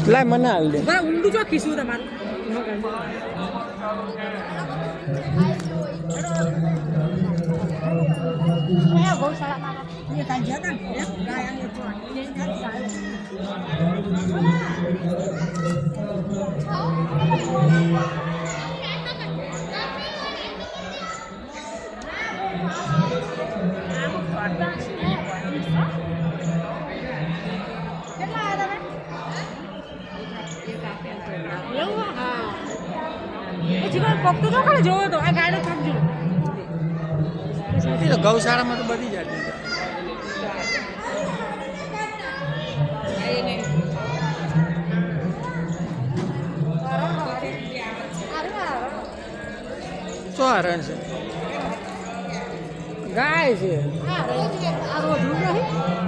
લાય મને હાલ દે બરા ઊંડું જો ખીસું તમારું ફક્ત જો ખાલી જોવો તો આ ગાડો સમજો એ તો ગૌશાળામાં તો બધી જાત તો હરણ છે ગાય છે આ રોજ નહીં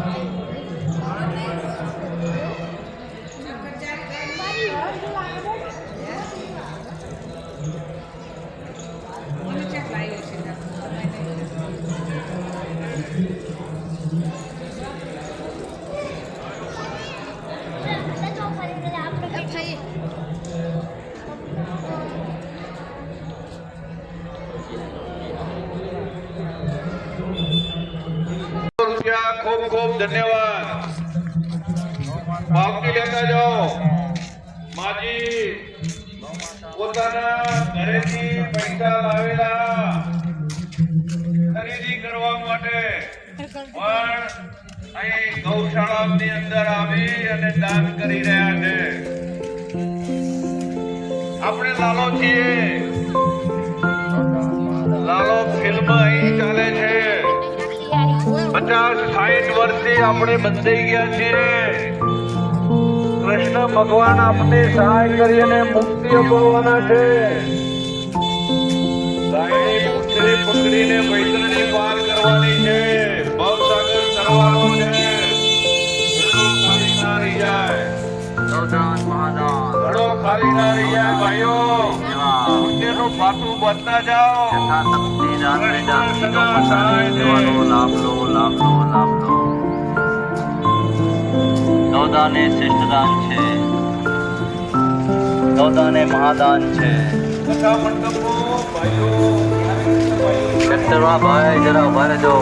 खूब खूब धन्यवाद पावती लेता जाओ माजी પોતાના ઘરેથી પૈસા લાવેલા ખરીદી કરવા માટે પણ અહીં ગૌશાળાની અંદર આવી અને દાન કરી રહ્યા છે આપણે લાલો છીએ લાલો ફિલ્મ અહીં ચાલે છે 50-60 વર્ષથી આપણે બંધાઈ ગયા છીએ. કૃષ્ણ ભગવાન આપણે સહાય કરી અને મુક્તિ અપાવવાના છે. ગાયની પૂંછડી પકડીને વૈતરણી પાર કરવાની છે. ભવસાગર કરવાનો છે. ઘડો ખાલી ના રહી જાય. ઘડો ખાલી ના રહી જાય ભાઈઓ. પુણ્યનું પાતું બનતા જાઓ. દૌદાને શ્રેષ્ઠ દાન છે. દૌદાને મહાદાન છે. કથા મંડપો ભાઈઓ ટ્રેક્ટરમાં ભાઈ જરા ઉભા રહેજો.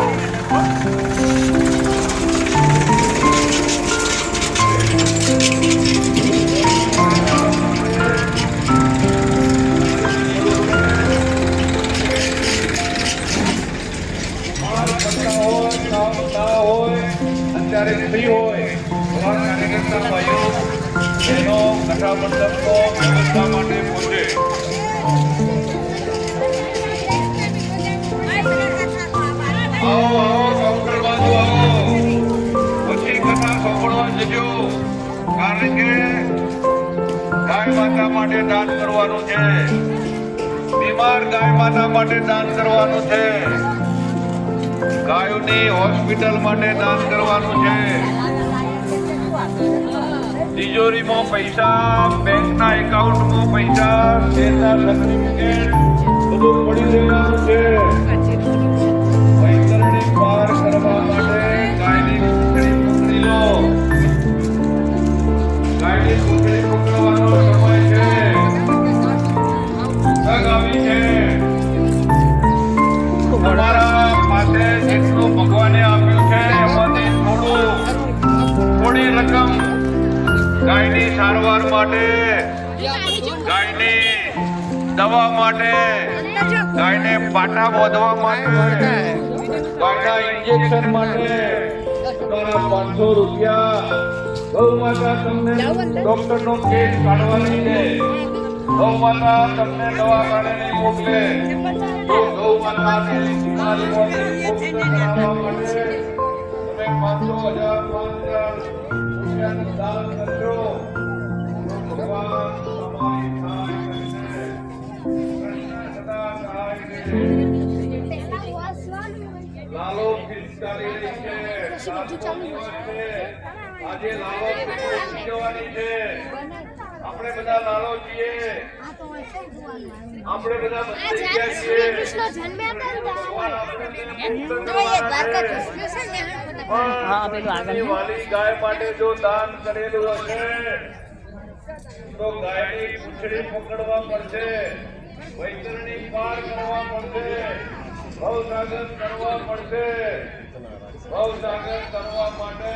અત્યારે ફ્રી હોય એવા કાર્યકર્તા ભાઈઓ એનો કથા મંડપનો વ્યવસ્થા માટે પહોંચે. આવો ડોક્ટર બાજુ આવો. પછી કથા સાંભળવા જજો. કારણ કે ગાય માતા માટે દાન કરવાનું છે. બીમાર ગાય માતા માટે દાન કરવાનું છે. ગાયોની હોસ્પિટલ માટે દાન કરવાનું છે. તિજોરીમાં પૈસા, બેંકના એકાઉન્ટમાં પૈસા, શેરના સર્ટિફિકેટ બધું પડી રહેવાનું છે. વૈતરણી પાર કરવા માટે ગાયની પૂંછડી પકડી લો. ગાયની પૂંછડી પકડવાનો સમય છે. તક આવી છે. તમારા પાસે જેટલું ભગવાને આપ્યું છે એમાંથી થોડી રકમ ગાયની સારવાર માટે, ગાયની દવા માટે, ગાયને પાટા બાંધવા માટે, ગાયના ઇન્જેક્શન માટે તમારા 500 રૂપિયા. ગૌ માતા તમને ડોક્ટરનો કેસ કાઢવાની છે. ગૌ માતા તમને દવાખાને મોકલે તો ગૌ માતાની બીમારીઓથી મુક્ત કરાવવા માટે તમે 500,000 રૂપિયાનું દાન કરજો. તો ભગવાન તમારી સહાય કરશે. કૃષ્ણ સદા સહાય છે. લાલો ફીસ ચાલી રહી છે. આજે લાલો શીખવાની છે. આપણે બધા લાલો છીએ. આપણે બધા બંધાઈ ગયા છીએ. વાલી ગાય માટે જો દાન કરેલું હશે તો ગાયની પૂંછડી પકડવા પડશે. વૈતરણી પાર કરવા પડશે. ભવસાગર કરવા પડશે. ભવસાગર કરવા માટે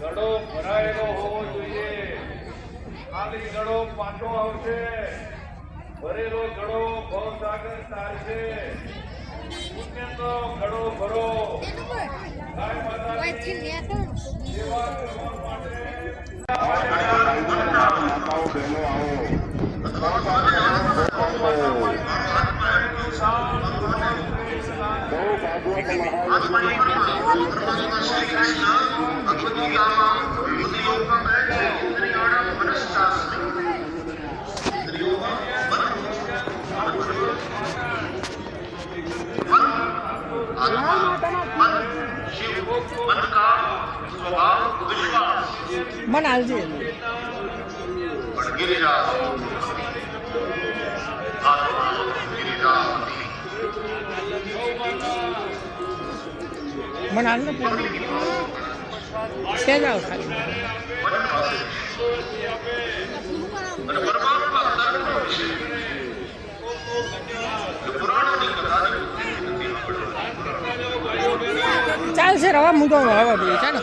ઘડો ભરાયેલો હોવો જોઈએ. ખાલી ઘડો પાછો આવશે. ભરેલો ઘડો ભવસાગર તારશે. પુણ્યનો ઘડો ભરો. ગાય માતાની સેવા કરવા માટે मन आलजी मन आल से जाओ खाली चाल से रवा मुझे हवा दिए चलो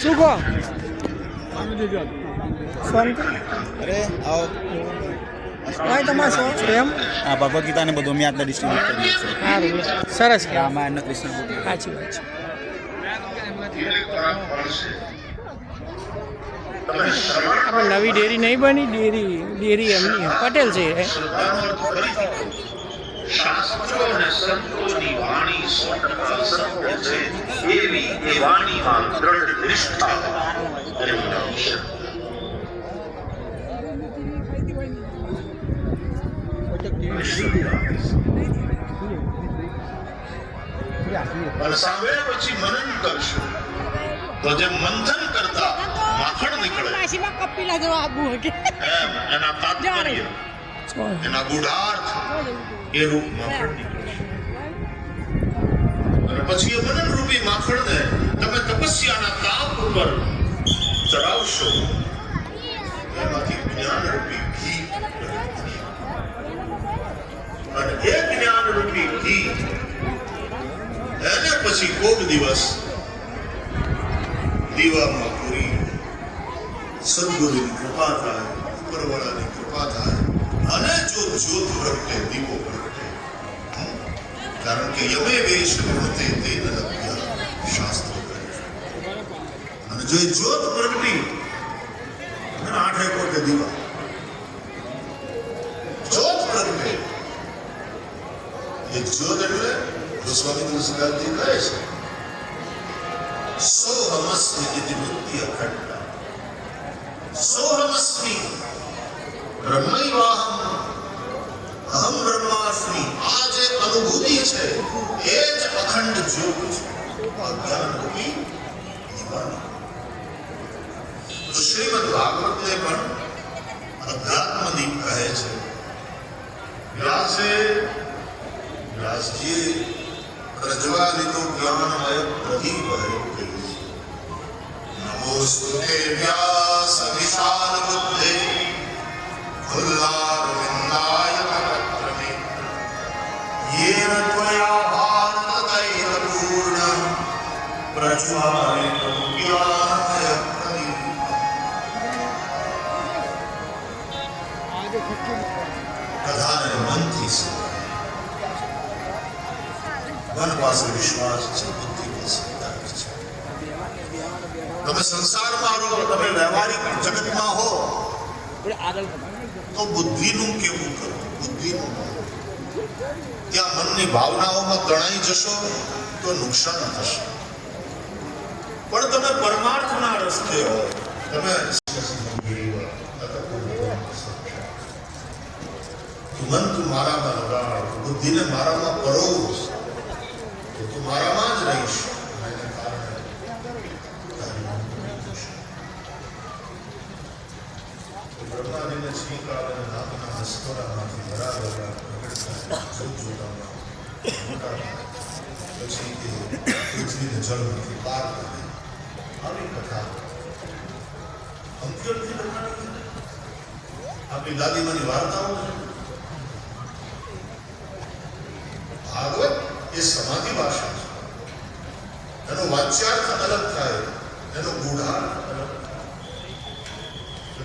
सुखो शांति अरे आओ હોય તમારે શોખ છે એમ આ ભગવદ્ ગીતાને બધું અમે આટલા ડિસ્ટ્રીબ્યુટ કરીએ છીએ સારું સરસ કે રામાયણ કૃષ્ણ બુક સાચી વાત છે આપણે નવી ડેરી નહીં બની ડેરી એમની પટેલ છે એ શાસ્ત્રો અને સંતોની વાણી 100% સત્ય છે એવી એ વાણીમાં દ્રઢ નિષ્ઠા અને વિનમ્રતા. અને સાંભળ્યા પછી મનન કરશો તો જે મંથન કરતા માખણ નીકળે કાશીમાં કપિલા જેવો આબુ હકે એમ એના તાત્પર્ય એના ગૂઢાર્થ એ રૂપ માખણ નીકળશે. અને પછી એ મનન રૂપી માખણને તમે તપસ્યાના તાપ ઉપર ચડાવશો એમાંથી જ્ઞાન રૂપી ઘી અને એ જ્ઞાન રૂપી ઘી એને પછી કોક દિવસ દીવામાં પૂરી સદગુરુની કૃપા થાય ઉપરવાળાની કૃપા થાય અને જો જ્યોત પ્રગટે દીવો પ્રગટે કારણ કે યમે વેશ પ્રવૃત્તે તેન લભ્યા શાસ્ત્ર કહે અને જો એ જ્યોત પ્રગટી અને 8 કોટે દીવા જ્યોત પ્રગટે એ જ્યોત એટલે ગોસ્વામી તુલસીદાસજી કહે છે સોહમસ્મિ ઇતિ વૃત્તિ અખંડ સોહમસ્મિ બ્રહ્મૈવાહમ અહમ બ્રહ્માસ્મિ આ જે અનુભૂતિ છે એ જ અખંડ જ્યોત છે અજ્ઞાન રૂપી દીવાની. તો શ્રીમદ ભાગવતને પણ અધ્યાત્મ દીપ કહે છે. વ્યાસજીએ પ્રજ્વાલિતો જ્ઞાનમય પ્રદીપ હે કહ્યું છે. નમોસ્તુતે વ્યાસ વિશાલ બુદ્ધે ફુલ્લારવિંદાય પત્રમે યેન ત્વયા ભારતૈરપૂર્ણ પ્રજ્વાલિતો જ્ઞાનમય પ્રદીપ. કથાને મનથી મન પાસે વિશ્વાસ છે બુદ્ધિ પાસે તર્ક છે. તમે સંસારમાં રહો તમે વ્યવહારિક જગતમાં હો તો બુદ્ધિનું કેવું કરવું બુદ્ધિનું ત્યાં મનની ભાવનાઓમાં તણાઈ જશો તો નુકસાન થશે. પણ તમે પરમાર્થના રસ્તે હો તમે મન તું મારામાં લગાડ બુદ્ધિને મારામાં પરોવ તો તું મારામાં જ રહીશ. બ્રહ્માજીને છીંક આવે અને નાકના હસકોરામાંથી બરાબર પછી તે પૃથ્વીને જળમાંથી પાર કરે. આવી કથા અંત્યોથી લખાણી આપણી દાદીમાની વાર્તાઓ છે. ભાગવત એ સમાધિ ભાષા છે. એનો વાચ્યાર્થ અલગ થાય એનો ગૂઢાર્થ અલગ થાય.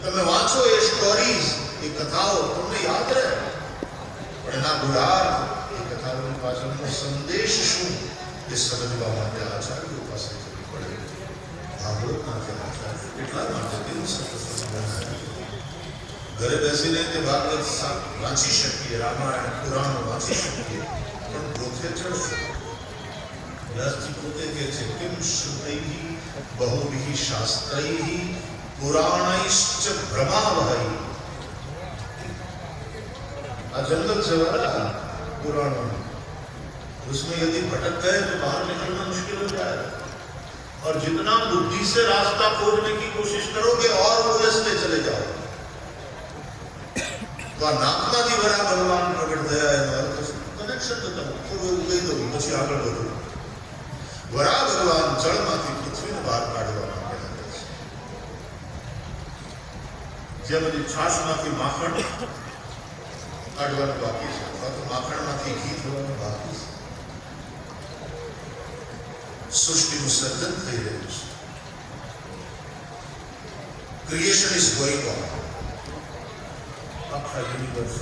તમે વાંચો એ સ્ટોરીઝ એ કથાઓ તમને યાદ રહે પણ એના ગૂઢાર્થ એ કથાઓની પાછળનો સંદેશ શું એ સમજવા માટે આચાર્યો પાસે જવું પડે. ભાગવતના આચાર્ય એટલા માટે તેનું સતત ઘરે બેસીને તે ભાગવત વાંચી શકીએ રામાયણ પુરાણ વાંચી શકીએ પણ પોતે ચડશે. વ્યાસજી પોતે કહે છે કિમ શ્રુતૈઃ બહુભિઃ શાસ્ત્રૈઃ પુરાણૈશ્ચ ભ્રમાવહૈ. આ જંગલ से वाला पुराणों में उसमें यदि भटक गए तो बाहर निकलना मुश्किल हो जाएगा और जितना बुद्धि से रास्ता खोजने की कोशिश करोगे और उलझते चले जाओगे. તો આ નામમાંથી વરા ભગવાન પ્રગટ થયા એનો અર્થ કનેક્શન તો તમે થોડું કહી દો પછી આગળ વધો. વરા ભગવાન જળમાંથી પૃથ્વીને બહાર કાઢવા માટે આવે છે. જે બધી છાશમાંથી માખણ કાઢવાનું બાકી છે અથવા તો માખણમાંથી ઘી થવાનું બાકી છે. સૃષ્ટિનું સર્જન થઈ રહ્યું છે. Creation is going on. આખા યુનિવર્સ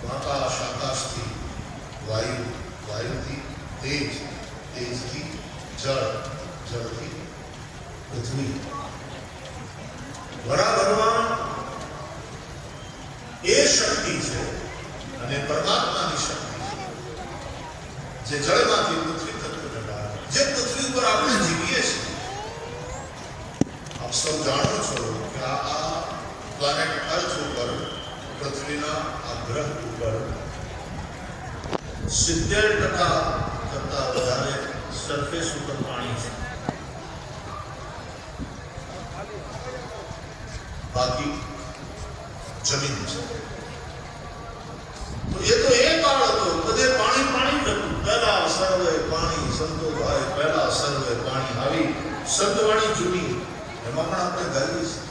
આકાશથી વાયુથી તેજથી જળથી પૃથ્વી વરા ભગવાન એ શક્તિ છે અને પરમાત્માની શક્તિ છે જે જળમાંથી પૃથ્વી તત્વ ઘટાડે, જે પૃથ્વી ઉપર આપણે જીવીએ છીએ. આપ સૌ જાણો છો કે આ પ્લાનેટ અર્થ ઉપર, પૃથ્વીના આ ગ્રહ ઉપર 70% કરતા વધારે સરફેસ ઉપર પાણી છે. બાકી જમીન છે. તો એ કાળ હતો, બધે પાણી જ હતું. પહેલા સર્વે પાણી, સંતો ભાઈ પહેલા સર્વે પાણી, આવી સંતવાણી જૂની, એમાં પણ આપણે ગાઈએ છીએ.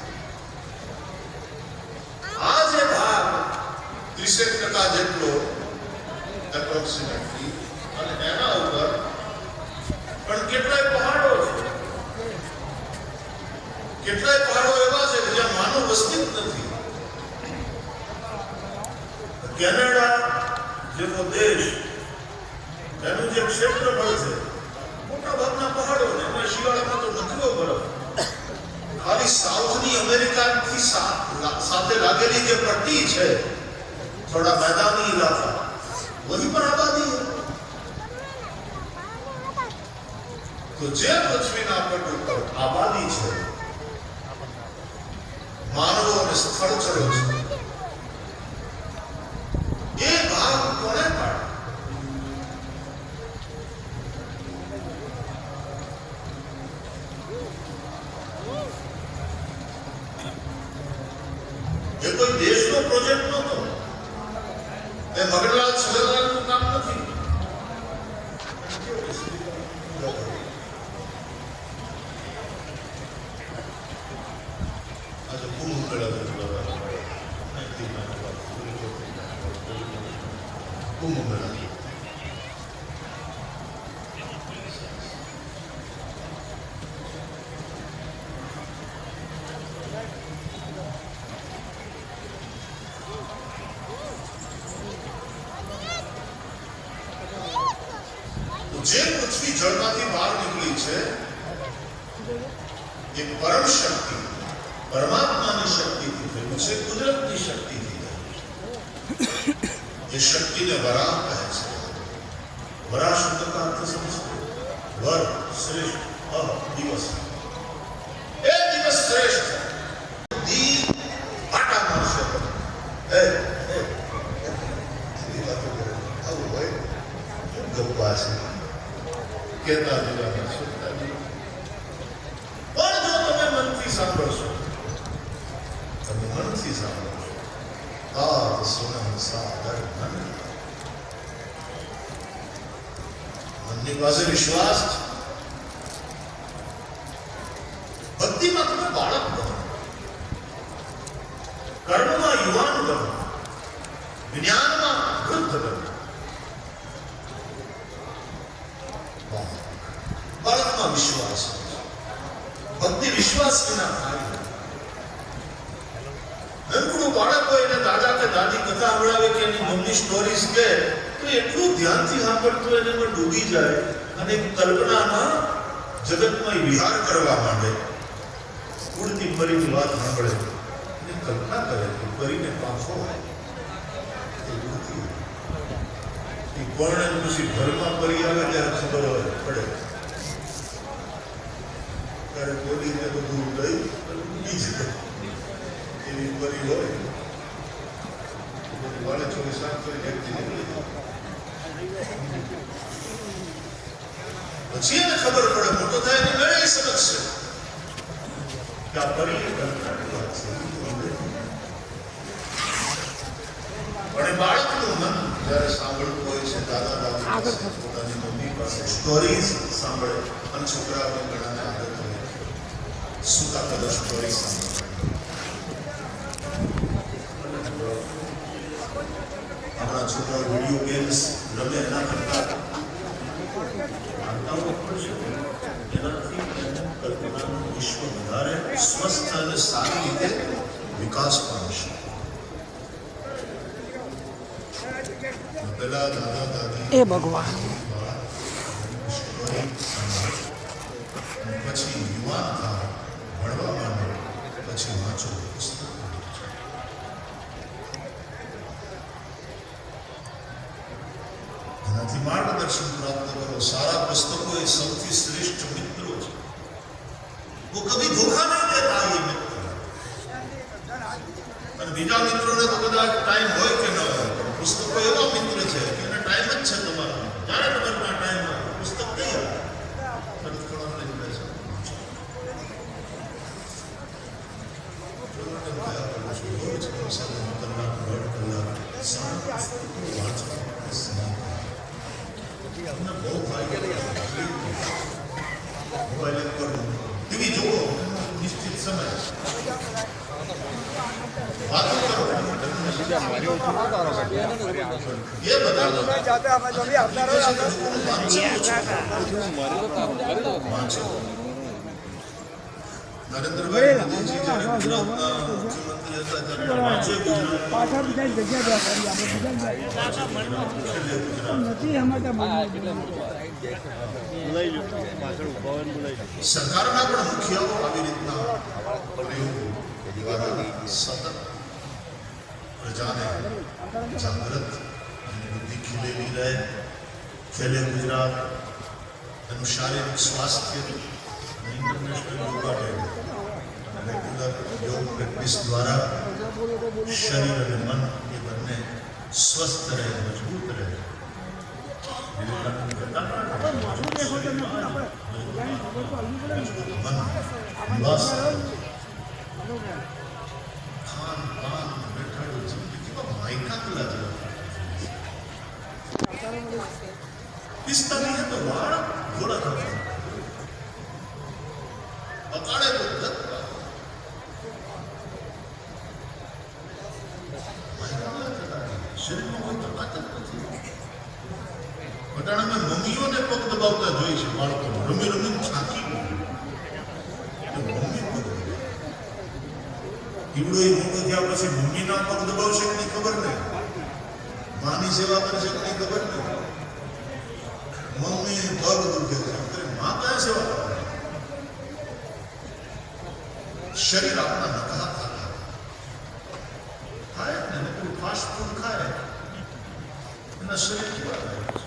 આ જે ભાગ 30% જેટલો એપ્રોક્સિમેટલી, અને એના ઉપર પણ કેટલાય પહાડો છે. કેટલાય પહાડો એવા છે કે જ્યાં માનવ વસ્તી જ નથી. કેનેડા જેવો દેશ, એનું જે ક્ષેત્રફળ છે, મોટા ભાગના પહાડો ને એમાં શિયાળામાં તો નકરો બરફ. ખાલી સાઉથની અમેરિકાથી સાથે લાગેલી જે પટ્ટી છે, થોડા मैदानी इलाका, वहीं पर आबादी है. तो જે પૃથ્વીના પટ ઉપર આબાદી છે, માનવો અને સ્થળચરો છે, એ ભાગ કોણે પાડે? એ કોઈ દેશનો પ્રોજેક્ટ નહોતો. એ મગનલાલ સુરેલાલનું કામ નથી. આજે કુંભ મેળા કુંભ મેળા જે પૃથ્વી જળમાંથી બહાર નીકળી છે, એ પરમ શક્તિ, પરમાત્માની શક્તિથી થયું છે, કુદરતની શક્તિથી થયું છે. એ શક્તિને વરા કહે છે. વરા શબ્દનો અર્થ સમજો. વર શ્રેષ્ઠ, દિવસ. એ દિવસ શ્રેષ્ઠ. દી આટા મારશે. આવું હોય ગપ્પા છે. કેતા જીવાના સુખતા જીવા. પણ જો તમે મનથી સાંભળશો, આ સુનમ સાદર મનની પાસે વિશ્વાસ છે. ભક્તિમાં તમે બાળક બનો, કર્મમાં યુવાન બનો, જ્ઞાનમાં વૃદ્ધ બનો. બાળકમાં વિશ્વાસ, ભક્તિ વિશ્વાસ વિના થાય. નાનકડું બાળક હોય એને દાદા કે દાદી કથા સંભળાવે કે એની મમ્મી સ્ટોરીઝ કે, તો એટલું ધ્યાનથી સાંભળતું એને એમાં ડૂબી જાય અને કલ્પનામાં જગતમાં વિહાર કરવા માંડે. ઉડતી પરીની વાત સાંભળે અને કલ્પના કરે કે પરીને પાંખો હોય, એ ઉડતી હોય. એ કોણ પછી ઘરમાં પરી આવે ત્યારે ખબર હોય પડે. ત્યારે બોલીને બધું લઈ ઉડી જાય. એવી પરી હોય વાળે ચોવીસ સાત કરી વ્યક્તિ નીકળી જાય. પછી એને ખબર પડે, મોટો થાય ને મેળે એ સમજશે કે આ પરી કલ્પનાની વાત છે. પણ એ બાળકનું મન જ્યારે સાંભળતું હોય છે, દાદા દાદી પોતાની મમ્મી પાસે સ્ટોરીઝ સાંભળે, અને છોકરાઓને ઘણાને આદત હોય સુતા કદા સ્ટોરી સાંભળે. આપણા છોકરાઓ વિડીયો ગેમ્સ રમે એના કરતા વાર્તાઓ પડશે, એનાથી કલ્પનાનું વિશ્વ વધારે સ્વસ્થ અને સારી રીતે વિકાસ પામે. એ ભગવાન પછી યુવાન થાવ, ભણવા માંડો, પછી વાંચો પુસ્તક. એનાથી માર્ગદર્શન પ્રાપ્ત કરો. સારા પુસ્તકો એ સૌથી શ્રેષ્ઠ મિત્રો છે. वो कभी धोखा नहीं देता ये मित्र. અને બીજા મિત્રોને તો કદાચ ટાઈમ હોય કે ન હોય, પુસ્તકો એવા મિત્ર છે કે એને ટાઈમ જ છે તમારો. જ્યારે તમારા ટાઈમ હોય પુસ્તક નહીં આવે. ટીવી જુઓ નિશ્ચિત સમય, વાતો કરો. એ બધા નરેન્દ્રભાઈ મોદીજી જ્યારે ગુજરાતના મુખ્યમંત્રી હતા ત્યારે વાંચે સરકારના પણ મુખિયાઓ આવી રીતના પ્રયોગો દ્વારા સતત પ્રજાને જાગૃત અને બુદ્ધિ ખીલેલી રહે. ખેલે ગુજરાત એનું શારીરિક સ્વાસ્થ્ય ઇન્ટરનેશનલ યોગા ડે અને રેગ્યુલર યોગ પ્રેક્ટિસ દ્વારા શરીર અને મન એ બંને સ્વસ્થ રહે, મજબૂત રહે. ખાન પાન બેઠાડું જિંદગી કેવા માયકા પેલા જેવા. પિસ્તા નહીં તો વાળ ઘોડા થતા, बकाड़े को दत्त शरीर में कोई ताकत नहीं. पटाणा में मम्मियों ने पग दबावता જોઈ છે બાળકો રમી રમી છાકી ઈવડો એ મોટો થયા પછી મમ્મીના પગ દબાવશે કે નહીં ખબર નહીં, માની સેવા કરશે કે નહીં ખબર નહીં. મમ્મી પગ દુખે છે, માં કયા સેવા કરે? શરીર આપણા નકારા ખાય ને કોઈ ફાસ્ટ ફૂડ ખાય એના શરીર કેવા થાય છે?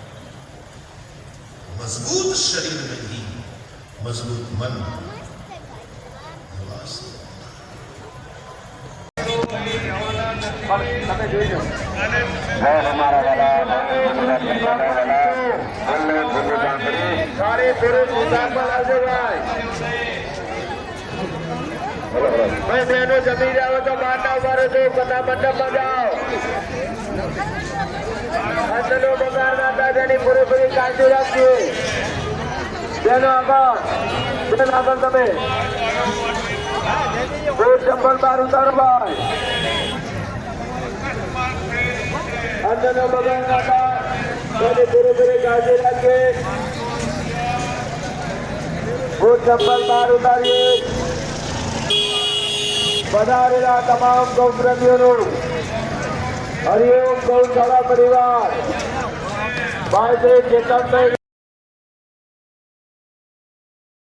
મજબૂત શરીર નહીં, મજબૂત મન. ભાઈ બહેનો જમી જાઓ તો માતા ઉભા છો, બધા મંડપમાં જાઓ. અંતનો બગાડ ના થાય તેની પૂરેપૂરી કાળજી રાખજો. બેનો આગળ તમે બૂટ ચંપલ બહાર ઉતારો ભાઈ. અંતનો બગાડ ના થાય તેની પૂરેપૂરી કાળજી રાખજે. બૂટ ચંપલ બહાર ઉતારીએ. પધારેલા તમામ ગૌપ્રેમીઓનું હરિઓમ ગૌશાળા પરિવાર ભાઈ શ્રી ચેતનભાઈ